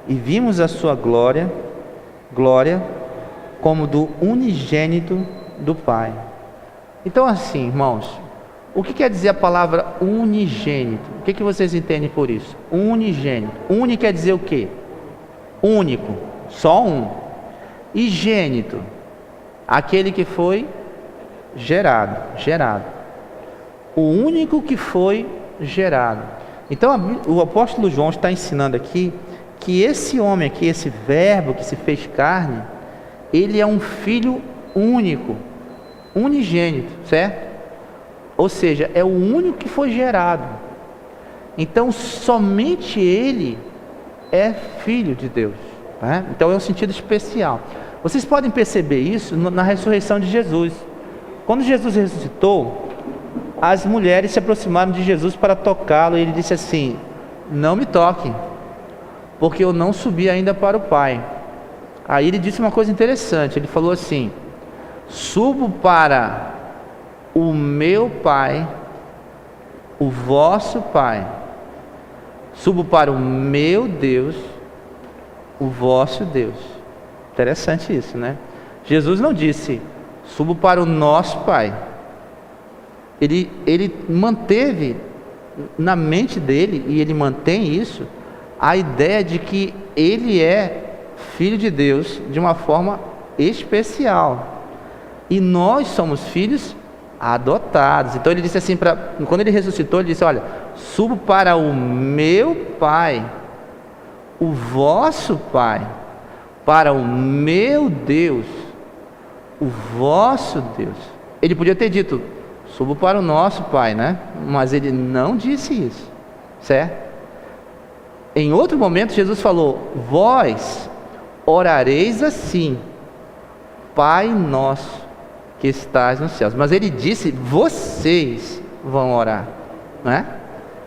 e vimos a sua glória como do unigênito do Pai. Então assim, irmãos, o que quer dizer a palavra unigênito? O que vocês entendem por isso? Unigênito. Uni quer dizer o quê? Único, só um. E gênito, aquele que foi gerado. O único que foi gerado. Então o apóstolo João está ensinando aqui que esse homem aqui, esse verbo que se fez carne, ele é um filho único, unigênito, certo? Ou seja, é o único que foi gerado. Então somente ele é filho de Deus, né? Então é um sentido especial. Vocês podem perceber isso na ressurreição de Jesus. Quando Jesus ressuscitou, as mulheres se aproximaram de Jesus para tocá-lo, e ele disse assim: não me toquem, porque eu não subi ainda para o Pai. Aí ele disse uma coisa interessante, ele falou assim: subo para o meu Pai, o vosso Pai, subo para o meu Deus, o vosso Deus. Interessante isso, né? Jesus não disse: subo para o nosso Pai. Ele manteve na mente dele, e ele mantém isso, a ideia de que ele é filho de Deus de uma forma especial, e nós somos filhos adotados. Então ele disse assim, quando ele ressuscitou, ele disse: olha, subo para o meu Pai, o vosso Pai, para o meu Deus, o vosso Deus. Ele podia ter dito: subo para o nosso Pai, né? Mas ele não disse isso, certo? Em outro momento Jesus falou: vós orareis assim: Pai nosso que estás nos céus. Mas ele disse: vocês vão orar, né?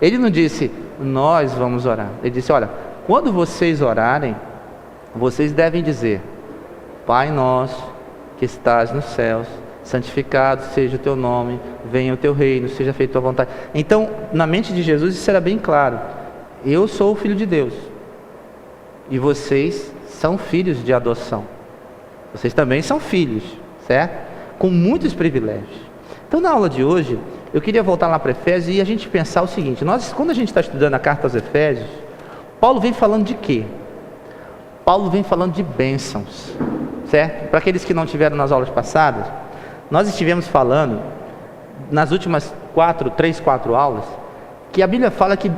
Ele não disse: nós vamos orar. Ele disse: olha, quando vocês orarem, vocês devem dizer: Pai nosso que estás nos céus, santificado seja o teu nome, venha o teu reino, seja feita a tua vontade. Então, na mente de Jesus isso era bem claro: eu sou o Filho de Deus, e vocês são filhos de adoção. Vocês também são filhos, certo? Com muitos privilégios. Então, na aula de hoje, eu queria voltar lá para Efésios e a gente pensar o seguinte: quando a gente está estudando a carta aos Efésios, Paulo vem falando de quê? Paulo vem falando de bênçãos, certo? Para aqueles que não tiveram nas aulas passadas, nós estivemos falando, nas últimas 4 aulas, que a Bíblia fala que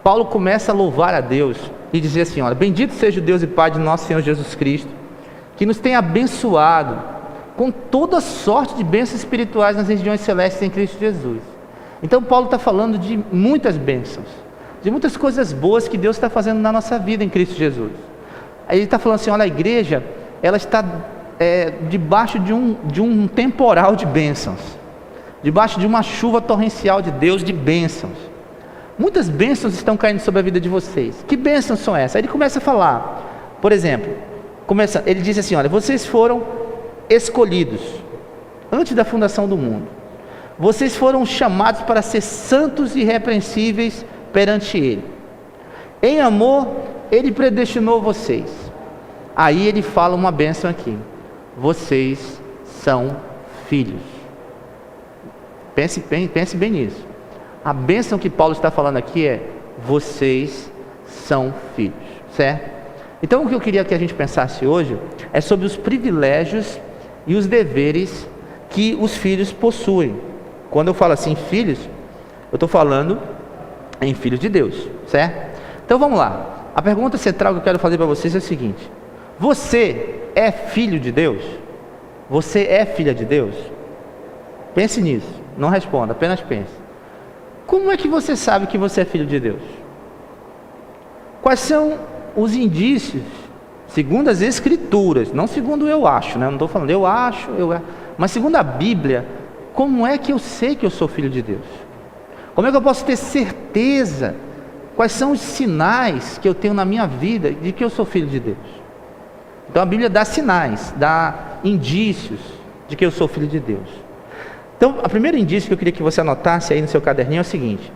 Paulo começa a louvar a Deus e dizer assim: olha, bendito seja o Deus e Pai de nosso Senhor Jesus Cristo, que nos tem abençoado com toda sorte de bênçãos espirituais nas regiões celestes em Cristo Jesus. Então Paulo está falando de muitas bênçãos, de muitas coisas boas que Deus está fazendo na nossa vida em Cristo Jesus. Aí ele está falando assim: olha, a igreja, ela está debaixo de um temporal de bênçãos, debaixo de uma chuva torrencial de Deus de bênçãos. Muitas bênçãos estão caindo sobre a vida de vocês. Que bênçãos são essas? Aí ele começa a falar, por exemplo, ele diz assim: olha, vocês foram escolhidos antes da fundação do mundo, vocês foram chamados para ser santos e irrepreensíveis perante Ele. Em amor, Ele predestinou vocês. Aí ele fala uma bênção aqui: vocês são filhos. Pense bem nisso. A bênção que Paulo está falando aqui é: vocês são filhos, certo? Então o que eu queria que a gente pensasse hoje é sobre os privilégios e os deveres que os filhos possuem. Quando eu falo assim filhos, eu estou falando em filhos de Deus, certo? Então vamos lá. A pergunta central que eu quero fazer para vocês é o seguinte: você é filho de Deus? Você é filha de Deus? Pense nisso, não responda, apenas pense. Como é que você sabe que você é filho de Deus? Quais são os indícios, segundo as Escrituras, não segundo eu acho, né? Eu não estou falando eu acho, mas segundo a Bíblia, como é que eu sei que eu sou filho de Deus? Como é que eu posso ter certeza? Quais são os sinais que eu tenho na minha vida de que eu sou filho de Deus? Então a Bíblia dá sinais, dá indícios de que eu sou filho de Deus. Então, o primeiro indício que eu queria que você anotasse aí no seu caderninho é o seguinte: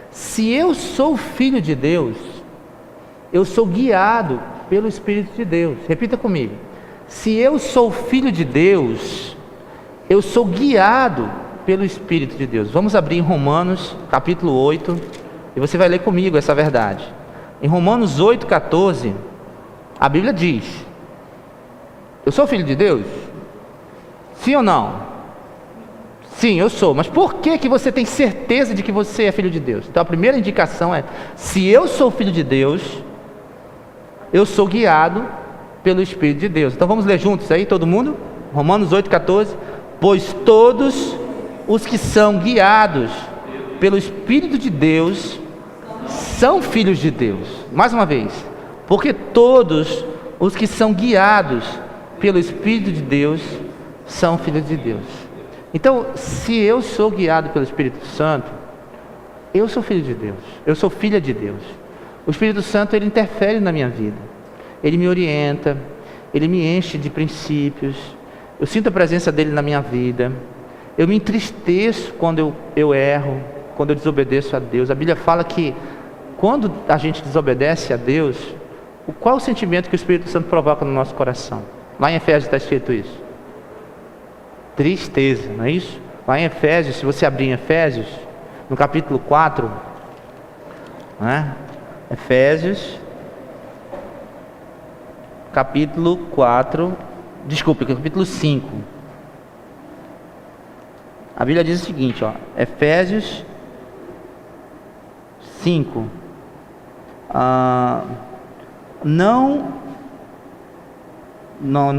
se eu sou filho de Deus, eu sou guiado pelo Espírito de Deus. Repita comigo. Se eu sou filho de Deus, eu sou guiado pelo Espírito de Deus. Vamos abrir em Romanos, capítulo 8, e você vai ler comigo essa verdade. Em Romanos 8,14, a Bíblia diz: eu sou filho de Deus? Sim ou não? Sim, eu sou. Mas por que você tem certeza de que você é filho de Deus? Então a primeira indicação é: se eu sou filho de Deus, eu sou guiado pelo Espírito de Deus. Então vamos ler juntos aí, todo mundo? Romanos 8,14. Pois todos os que são guiados pelo Espírito de Deus são filhos de Deus. Mais uma vez. Porque todos os que são guiados pelo Espírito de Deus são filhos de Deus. Então, se eu sou guiado pelo Espírito Santo, eu sou filho de Deus, eu sou filha de Deus. O Espírito Santo, ele interfere na minha vida, ele me orienta, ele me enche de princípios, eu sinto a presença dele na minha vida, eu me entristeço quando eu erro, quando eu desobedeço a Deus. A Bíblia fala que quando a gente desobedece a Deus, qual é o sentimento que o Espírito Santo provoca no nosso coração? Lá em Efésios está escrito isso. Tristeza, não é isso? Lá em Efésios, se você abrir em Efésios, no capítulo 4, né? Efésios, capítulo 4, capítulo 5. A Bíblia diz o seguinte, ó, Efésios 5. Não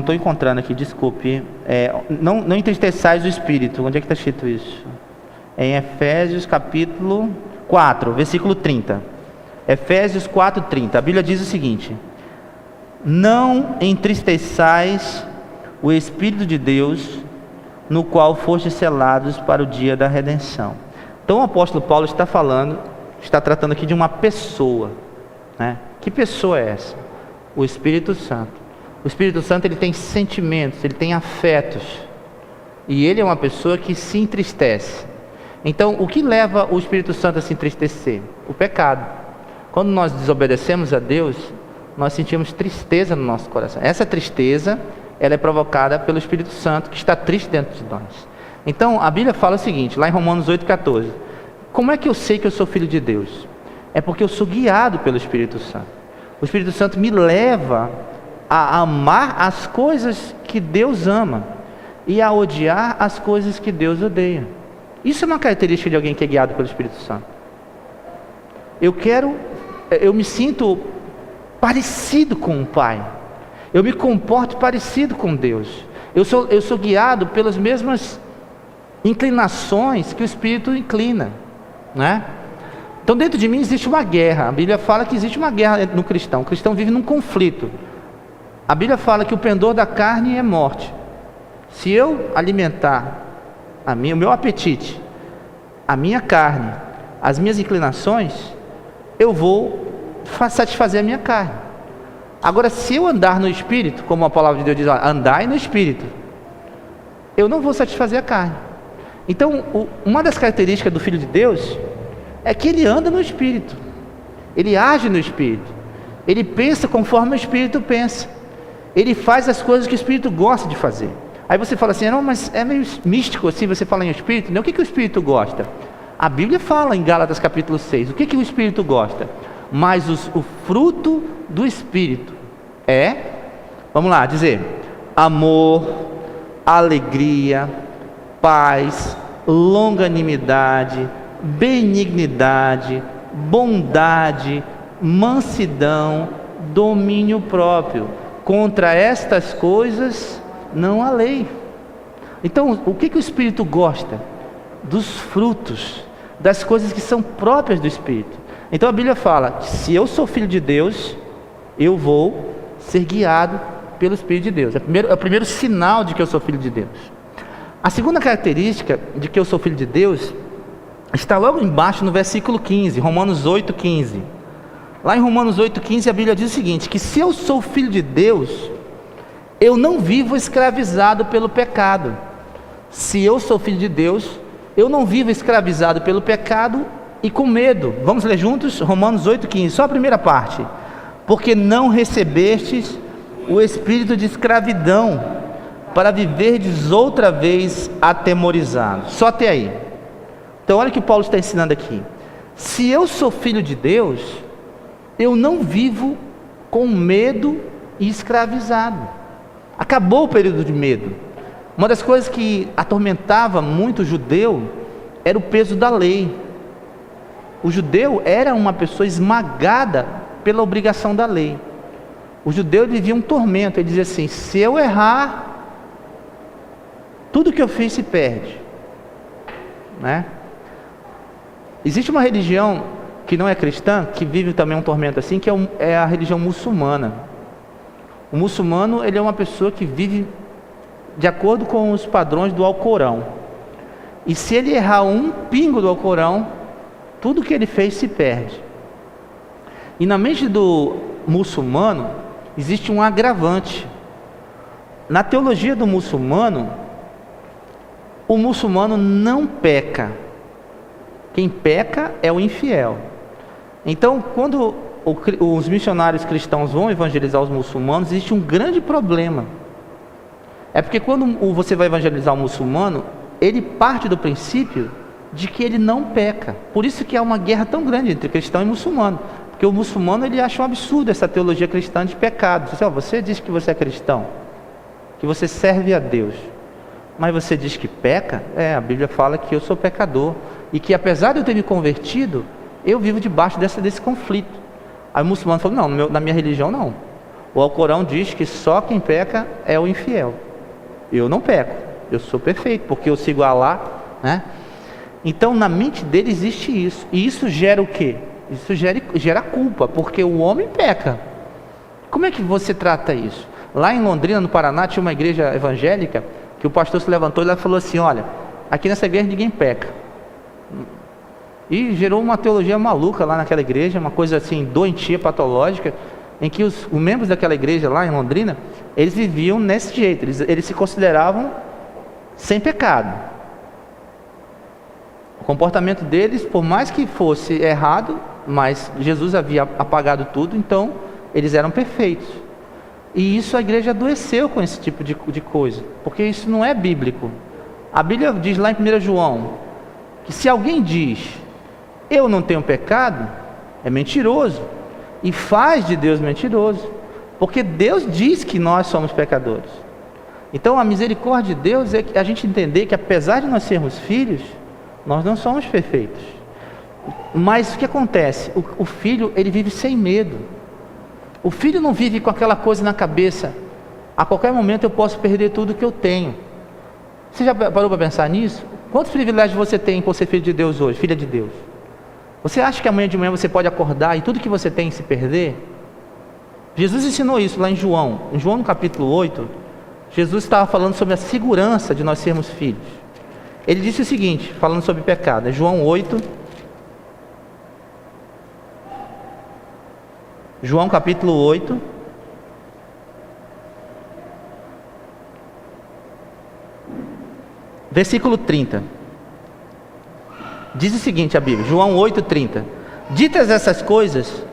estou encontrando aqui, desculpe. Não entristeçais o Espírito. Onde é que está escrito isso? É em Efésios capítulo 4, versículo 30. Efésios 4, 30. A Bíblia diz o seguinte: não entristeçais o Espírito de Deus, no qual fostes selados para o dia da redenção. Então o apóstolo Paulo está tratando aqui de uma pessoa, né? Que pessoa é essa? O Espírito Santo. O Espírito Santo, ele tem sentimentos, ele tem afetos, e ele é uma pessoa que se entristece. Então, o que leva o Espírito Santo a se entristecer? O pecado. Quando nós desobedecemos a Deus, nós sentimos tristeza no nosso coração. Essa tristeza, ela é provocada pelo Espírito Santo, que está triste dentro de nós. Então, a Bíblia fala o seguinte, lá em Romanos 8,14: como é que eu sei que eu sou filho de Deus? É porque eu sou guiado pelo Espírito Santo. O Espírito Santo me leva a amar as coisas que Deus ama e a odiar as coisas que Deus odeia. Isso é uma característica de alguém que é guiado pelo Espírito Santo. Eu me sinto parecido com o Pai, eu me comporto parecido com Deus, eu sou guiado pelas mesmas inclinações que o Espírito inclina, né? Então dentro de mim existe uma guerra. A Bíblia fala que existe uma guerra no cristão. O cristão vive num conflito. A Bíblia fala que o pendor da carne é morte. Se eu alimentar o meu apetite, a minha carne, as minhas inclinações, eu vou satisfazer a minha carne. Agora, se eu andar no Espírito, como a palavra de Deus diz, andai no Espírito, eu não vou satisfazer a carne. Então, uma das características do Filho de Deus é que ele anda no Espírito, ele age no Espírito, ele pensa conforme o Espírito pensa, ele faz as coisas que o Espírito gosta de fazer. Aí você fala assim, não, mas é meio místico assim, você fala em Espírito. Não, o que o Espírito gosta? A Bíblia fala em Gálatas capítulo 6, o que o Espírito gosta? Mas o fruto do Espírito é, vamos lá, dizer, amor, alegria, paz, longanimidade, benignidade, bondade, mansidão, domínio próprio. Contra estas coisas não há lei. Então, o que o Espírito gosta? Dos frutos, das coisas que são próprias do Espírito. Então a Bíblia fala que se eu sou filho de Deus, eu vou ser guiado pelo Espírito de Deus. É o primeiro sinal de que eu sou filho de Deus. A segunda característica de que eu sou filho de Deus está logo embaixo no versículo 15, Romanos 8,15. Lá em Romanos 8,15 a Bíblia diz o seguinte, que se eu sou filho de Deus, eu não vivo escravizado pelo pecado. Se eu sou filho de Deus, eu não vivo escravizado pelo pecado e com medo. Vamos ler juntos? Romanos 8,15, só a primeira parte. porque não recebestes o espírito de escravidão, para viverdes outra vez atemorizados. Só até aí. Então olha o que Paulo está ensinando aqui. Se eu sou filho de Deus, eu não vivo com medo e escravizado. Acabou o período de medo. Uma das coisas que atormentava muito o judeu era o peso da lei. O judeu era uma pessoa esmagada pela obrigação da lei. O judeu vivia um tormento. Ele dizia assim: se eu errar, tudo que eu fiz se perde, né? Existe uma religião que não é cristã, que vive também um tormento assim, que é a religião muçulmana. O muçulmano, ele é uma pessoa que vive de acordo com os padrões do Alcorão. E se ele errar um pingo do Alcorão, tudo que ele fez se perde. E na mente do muçulmano existe um agravante. Na teologia do muçulmano, o muçulmano não peca. Quem peca é o infiel. Então, quando os missionários cristãos vão evangelizar os muçulmanos, existe um grande problema. É porque quando você vai evangelizar um muçulmano, ele parte do princípio de que ele não peca. Por isso que há uma guerra tão grande entre cristão e muçulmano. Porque o muçulmano, ele acha um absurdo essa teologia cristã de pecado. Você diz que você é cristão, que você serve a Deus, mas você diz que peca? A Bíblia fala que eu sou pecador, e que apesar de eu ter me convertido, eu vivo debaixo desse conflito. Aí o muçulmano falou: não, na minha religião não. O Alcorão diz que só quem peca é o infiel. Eu não peco, eu sou perfeito, porque eu sigo Alá, né? Então na mente dele existe isso. E isso gera o quê? Isso gera culpa, porque o homem peca. Como é que você trata isso? Lá em Londrina, no Paraná, tinha uma igreja evangélica, que o pastor se levantou e falou assim: olha, aqui nessa igreja ninguém peca. E gerou uma teologia maluca lá naquela igreja, uma coisa assim, doentia, patológica, em que os membros daquela igreja lá em Londrina, eles viviam desse jeito, eles se consideravam sem pecado. O comportamento deles, por mais que fosse errado, mas Jesus havia apagado tudo, então eles eram perfeitos. E isso a igreja adoeceu com esse tipo de coisa, porque isso não é bíblico. A Bíblia diz lá em 1 João, que se alguém diz: eu não tenho pecado, é mentiroso, e faz de Deus mentiroso, porque Deus diz que nós somos pecadores. Então a misericórdia de Deus é a gente entender que apesar de nós sermos filhos, nós não somos perfeitos. Mas o que acontece? O filho, ele vive sem medo. O filho não vive com aquela coisa na cabeça: a qualquer momento eu posso perder tudo que eu tenho. Você já parou para pensar nisso? Quantos privilégios você tem por ser filho de Deus hoje, filha de Deus? Você acha que amanhã de manhã você pode acordar e tudo que você tem se perder? Jesus ensinou isso lá em João no capítulo 8, Jesus estava falando sobre a segurança de nós sermos filhos. Ele disse o seguinte, falando sobre pecado, é João 8, João capítulo 8, versículo 30. Diz o seguinte a Bíblia, João 8:30. Ditas essas coisas,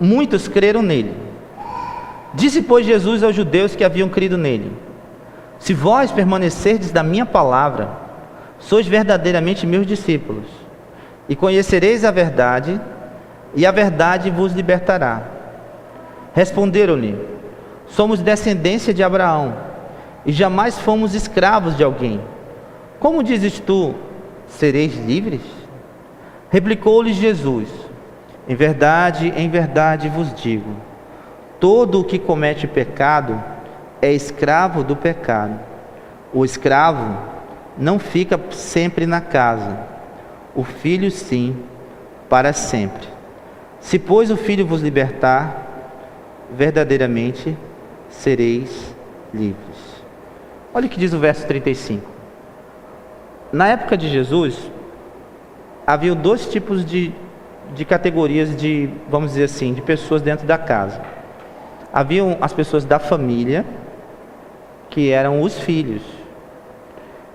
muitos creram nele. Disse, pois, Jesus aos judeus que haviam crido nele: se vós permanecerdes da minha palavra, sois verdadeiramente meus discípulos, e conhecereis a verdade, e a verdade vos libertará. Responderam-lhe: somos descendência de Abraão, e jamais fomos escravos de alguém. Como dizes tu, sereis livres? Replicou-lhes Jesus: em verdade vos digo, todo o que comete pecado é escravo do pecado. O escravo não fica sempre na casa, o filho sim, para sempre. Se, pois, o filho vos libertar, verdadeiramente sereis livres. Olha o que diz o verso 35. Na época de Jesus, havia dois tipos de categorias vamos dizer assim, de pessoas dentro da casa. Haviam as pessoas da família, que eram os filhos.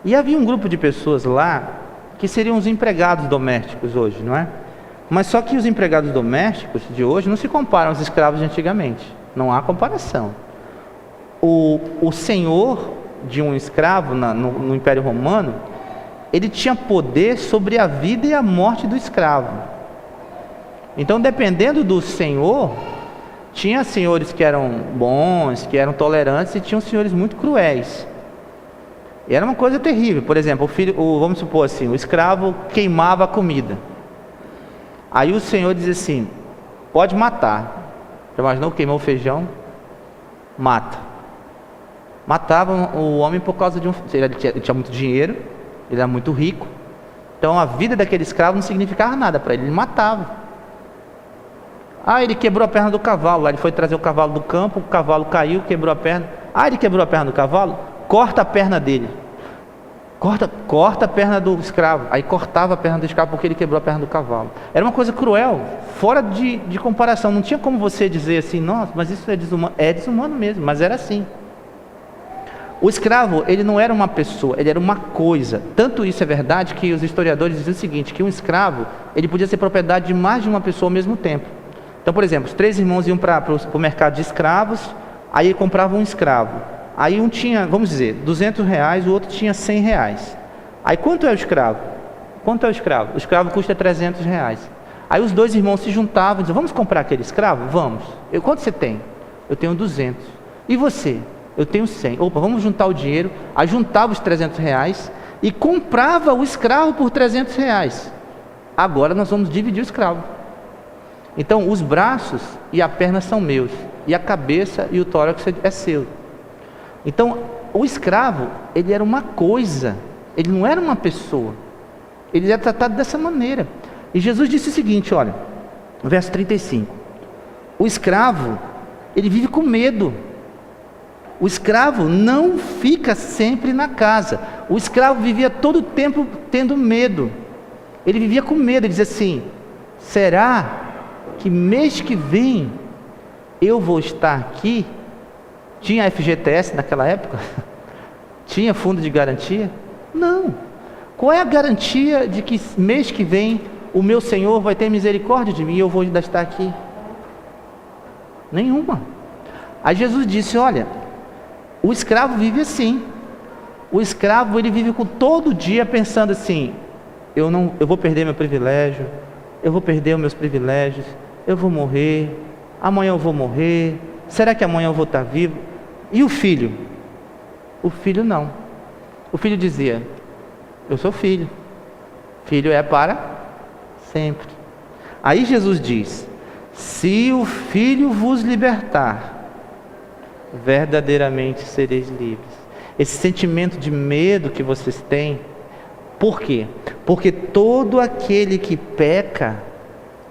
E havia um grupo de pessoas lá, que seriam os empregados domésticos hoje, não é? Mas só que os empregados domésticos de hoje não se comparam aos escravos de antigamente. Não há comparação. O senhor de um escravo no Império Romano, ele tinha poder sobre a vida e a morte do escravo. Então, dependendo do senhor, tinha senhores que eram bons, que eram tolerantes, e tinham senhores muito cruéis. E era uma coisa terrível. Por exemplo, vamos supor assim, o escravo queimava a comida. Aí o senhor dizia assim: pode matar. Já imaginou, queimou o feijão? Mata. Matavam o homem por causa de ele tinha muito dinheiro, ele era muito rico. Então a vida daquele escravo não significava nada para ele, ele matava. Ele quebrou a perna do cavalo, lá ele foi trazer o cavalo do campo, o cavalo caiu, quebrou a perna. Ele quebrou a perna do cavalo, corta a perna dele. Corta a perna do escravo. Aí cortava a perna do escravo porque ele quebrou a perna do cavalo. Era uma coisa cruel, fora de comparação. Não tinha como você dizer assim: nossa, mas isso é desumano. É desumano mesmo, mas era assim. O escravo, ele não era uma pessoa, ele era uma coisa. Tanto isso é verdade que os historiadores dizem o seguinte: que um escravo, ele podia ser propriedade de mais de uma pessoa ao mesmo tempo. Então, por exemplo, os 3 irmãos iam para o mercado de escravos, aí compravam um escravo. Aí um tinha, vamos dizer, R$200, o outro tinha R$100. Aí quanto é o escravo? Quanto é o escravo? O escravo custa R$300. Aí os 2 irmãos se juntavam e diziam: vamos comprar aquele escravo? Vamos. Quanto você tem? Eu tenho 200. E você? Eu tenho 100. Opa, vamos juntar o dinheiro. Aí juntava os R$300 e comprava o escravo por R$300. Agora nós vamos dividir o escravo. Então os braços e a perna são meus, e a cabeça e o tórax é seu. Então o escravo, ele era uma coisa, ele não era uma pessoa. Ele era tratado dessa maneira. E Jesus disse o seguinte, olha, no verso 35: o escravo, ele vive com medo. O escravo não fica sempre na casa. O escravo vivia todo o tempo tendo medo. Ele vivia com medo. Ele dizia assim: será que mês que vem eu vou estar aqui? Tinha FGTS naquela época? Tinha fundo de garantia? Não. Qual é a garantia de que mês que vem o meu Senhor vai ter misericórdia de mim e eu vou ainda estar aqui? Nenhuma. Aí Jesus disse: olha, o escravo vive assim. O escravo, ele vive com todo dia pensando assim: eu vou perder meu privilégio, eu vou perder os meus privilégios, eu vou morrer, amanhã eu vou morrer, será que amanhã eu vou estar vivo? E o filho? O filho não. O filho dizia: eu sou filho, filho é para sempre. Aí Jesus diz: se o filho vos libertar, verdadeiramente sereis livres. Esse sentimento de medo que vocês têm, por quê? Porque todo aquele que peca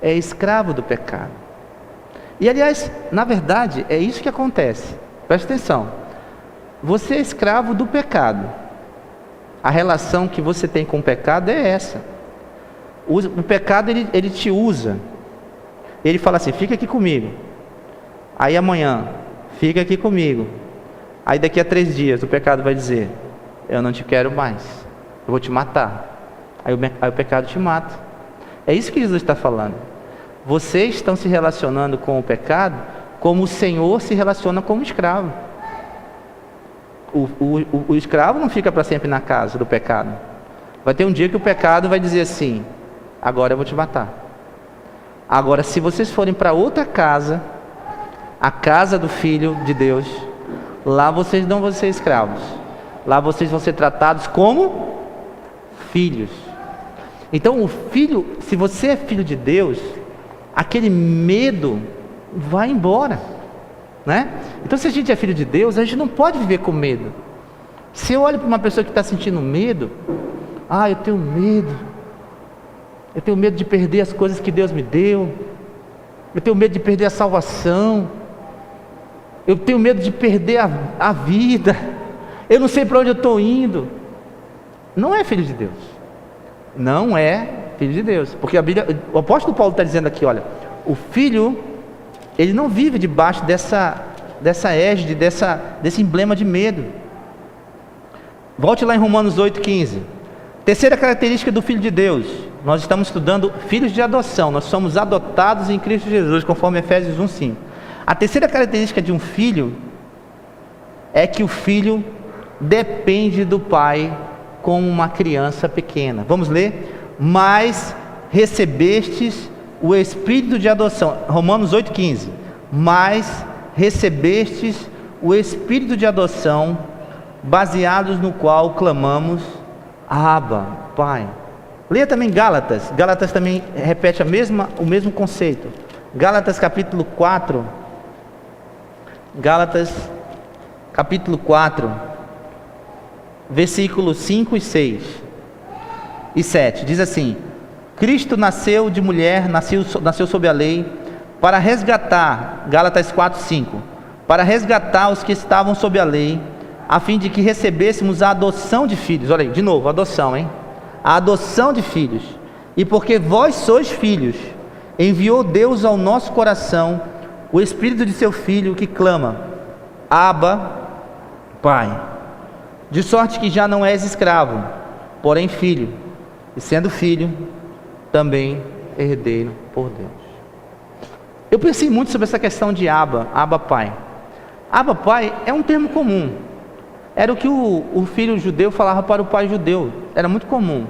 é escravo do pecado. E aliás, na verdade, é isso que acontece. Presta atenção. Você é escravo do pecado. A relação que você tem com o pecado é essa. O pecado, ele te usa. Ele fala assim: fica aqui comigo. Aí amanhã, fica aqui comigo. Aí daqui a 3 dias o pecado vai dizer: eu não te quero mais, eu vou te matar. Aí o pecado te mata. É isso que Jesus está falando. Vocês estão se relacionando com o pecado como o Senhor se relaciona com o escravo. O escravo não fica para sempre na casa do pecado. Vai ter um dia que o pecado vai dizer assim: agora eu vou te matar. Agora, se vocês forem para outra casa, a casa do Filho de Deus, lá vocês não vão ser escravos. Lá vocês vão ser tratados como filhos. Então o filho, se você é filho de Deus, aquele medo vai embora, né? Então, se a gente é filho de Deus, a gente não pode viver com medo. Se eu olho para uma pessoa que está sentindo medo: eu tenho medo. Eu tenho medo de perder as coisas que Deus me deu. Eu tenho medo de perder a salvação. Eu tenho medo de perder a vida. Eu não sei para onde eu estou indo. Não é filho de Deus. Não é filho de Deus. Porque a Bíblia, o apóstolo Paulo está dizendo aqui, olha, o filho, ele não vive debaixo dessa égide, desse emblema de medo. Volte lá em Romanos 8,15. Terceira característica do Filho de Deus, Nós estamos estudando filhos de adoção. Nós somos adotados em Cristo Jesus, conforme Efésios 1:5. A terceira característica de um filho é que o filho depende do pai como uma criança pequena. Vamos ler? Mas recebestes o espírito de adoção. Romanos 8:15. Mas recebestes o espírito de adoção, baseados no qual clamamos: Abba, Pai. Leia também Gálatas. Gálatas também repete o mesmo conceito. Gálatas capítulo 4. Gálatas capítulo 4, versículos 5 e 6 e 7. Diz assim: Cristo nasceu de mulher, nasceu sob a lei, para resgatar, Gálatas 4, 5, para resgatar os que estavam sob a lei, a fim de que recebêssemos a adoção de filhos. Olha aí, de novo, adoção, hein? A adoção de filhos. E porque vós sois filhos, enviou Deus ao nosso coração o Espírito de seu Filho, que clama: Abba, Pai. De sorte que já não és escravo, porém filho, e sendo filho, também herdeiro por Deus. Eu pensei muito sobre essa questão de Abba, Abba Pai. Abba Pai é um termo comum. Era o que o filho judeu falava para o pai judeu. Era muito comum.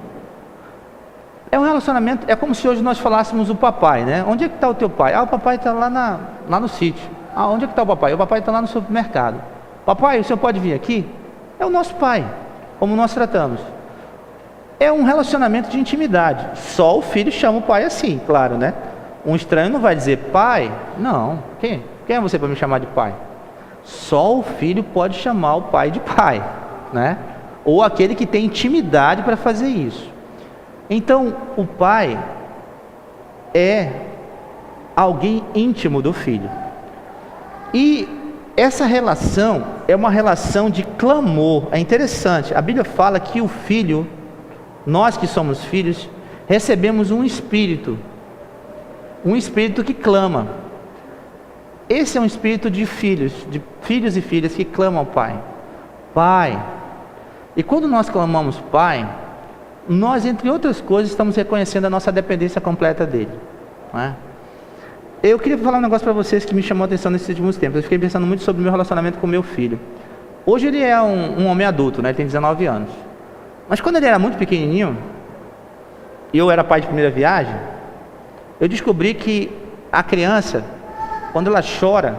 É um relacionamento, é como se hoje nós falássemos o papai, né? Onde é que está o teu pai? Ah, o papai está lá no sítio. Ah, onde é que está o papai? O papai está lá no supermercado. Papai, o senhor pode vir aqui? É o nosso pai, como nós tratamos. É um relacionamento de intimidade. Só o filho chama o pai assim, claro, né? Um estranho não vai dizer pai. Não. Quem é você para me chamar de pai? Só o filho pode chamar o pai de pai, né? Ou aquele que tem intimidade para fazer isso. Então, o pai é alguém íntimo do filho. E essa relação é uma relação de clamor. É interessante, a Bíblia fala que o filho, nós que somos filhos, recebemos um espírito que clama. Esse é um espírito de filhos e filhas que clamam ao Pai. Pai. E quando nós clamamos Pai, nós, entre outras coisas, estamos reconhecendo a nossa dependência completa dele, não é? Eu queria falar um negócio para vocês que me chamou a atenção nesses últimos tempos. Eu fiquei pensando muito sobre o meu relacionamento com meu filho. Hoje ele é um homem adulto, né? Ele tem 19 anos. Mas quando ele era muito pequenininho, e eu era pai de primeira viagem, eu descobri que a criança, quando ela chora,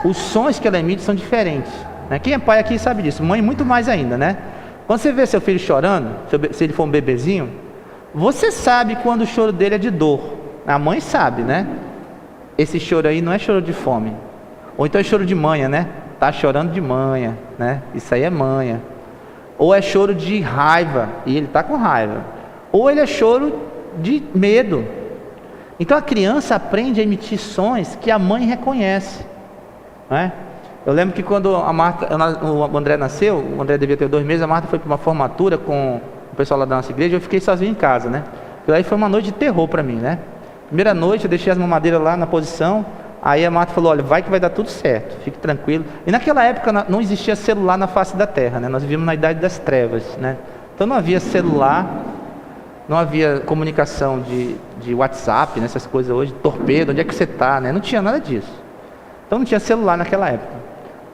os sons que ela emite são diferentes, né? Quem é pai aqui sabe disso, mãe muito mais ainda, né? Quando você vê seu filho chorando, se ele for um bebezinho, você sabe quando o choro dele é de dor. A mãe sabe, né? Esse choro aí não é choro de fome. Ou então é choro de manha, né? Tá chorando de manha, né? Isso aí é manha. Ou é choro de raiva, e ele tá com raiva. Ou ele é choro de medo. Então a criança aprende a emitir sons que a mãe reconhece, né? Eu lembro que quando o André nasceu, o André devia ter 2 meses, a Marta foi para uma formatura com o pessoal lá da nossa igreja, eu fiquei sozinho em casa, né? E aí foi uma noite de terror para mim, né? Primeira noite eu deixei as mamadeiras lá na posição, aí a Marta falou: olha, vai que vai dar tudo certo, fique tranquilo. E naquela época não existia celular na face da terra, né? Nós vivíamos na idade das trevas, né? Então não havia celular, não havia comunicação de WhatsApp, né? Essas coisas hoje, torpedo, onde é que você está, né? Não tinha nada disso. Então não tinha celular naquela época.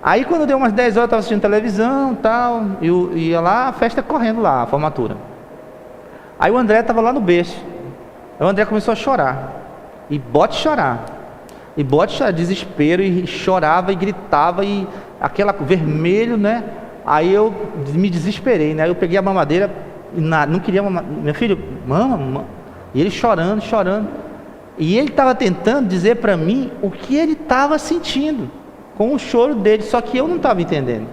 Aí quando deu umas 10 horas, eu estava assistindo televisão e tal, e ia lá, a festa correndo lá, a formatura. Aí o André estava lá no berço. Aí o André começou a chorar. E bote chorar, desespero, e chorava e gritava, e aquela vermelho, né? Aí eu me desesperei, né? Aí eu peguei a mamadeira, e não queria mamar. Meu filho, mama. E ele chorando. E ele estava tentando dizer para mim o que ele estava sentindo com o choro dele, só que eu não estava entendendo,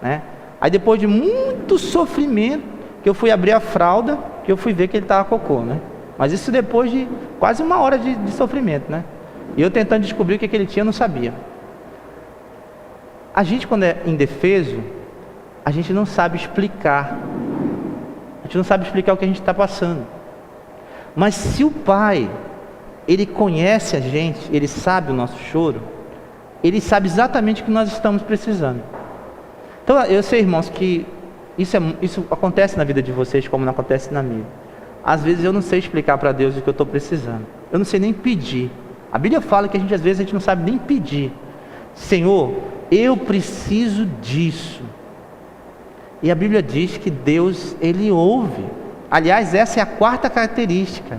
né? Aí depois de muito sofrimento, que eu fui abrir a fralda, que eu fui ver que ele estava cocô, né? Mas isso depois de quase 1 hora de sofrimento, né? E eu tentando descobrir o que ele tinha, eu não sabia. A gente, quando é indefeso, a gente não sabe explicar. A gente não sabe explicar o que a gente está passando. Mas se o Pai, Ele conhece a gente, Ele sabe o nosso choro, Ele sabe exatamente o que nós estamos precisando. Então eu sei, irmãos, que isso acontece na vida de vocês como não acontece na minha. Às vezes eu não sei explicar para Deus o que eu estou precisando. Eu não sei nem pedir. A Bíblia fala que às vezes a gente não sabe nem pedir. Senhor, eu preciso disso. E a Bíblia diz que Deus, Ele ouve. Aliás, essa é a quarta característica.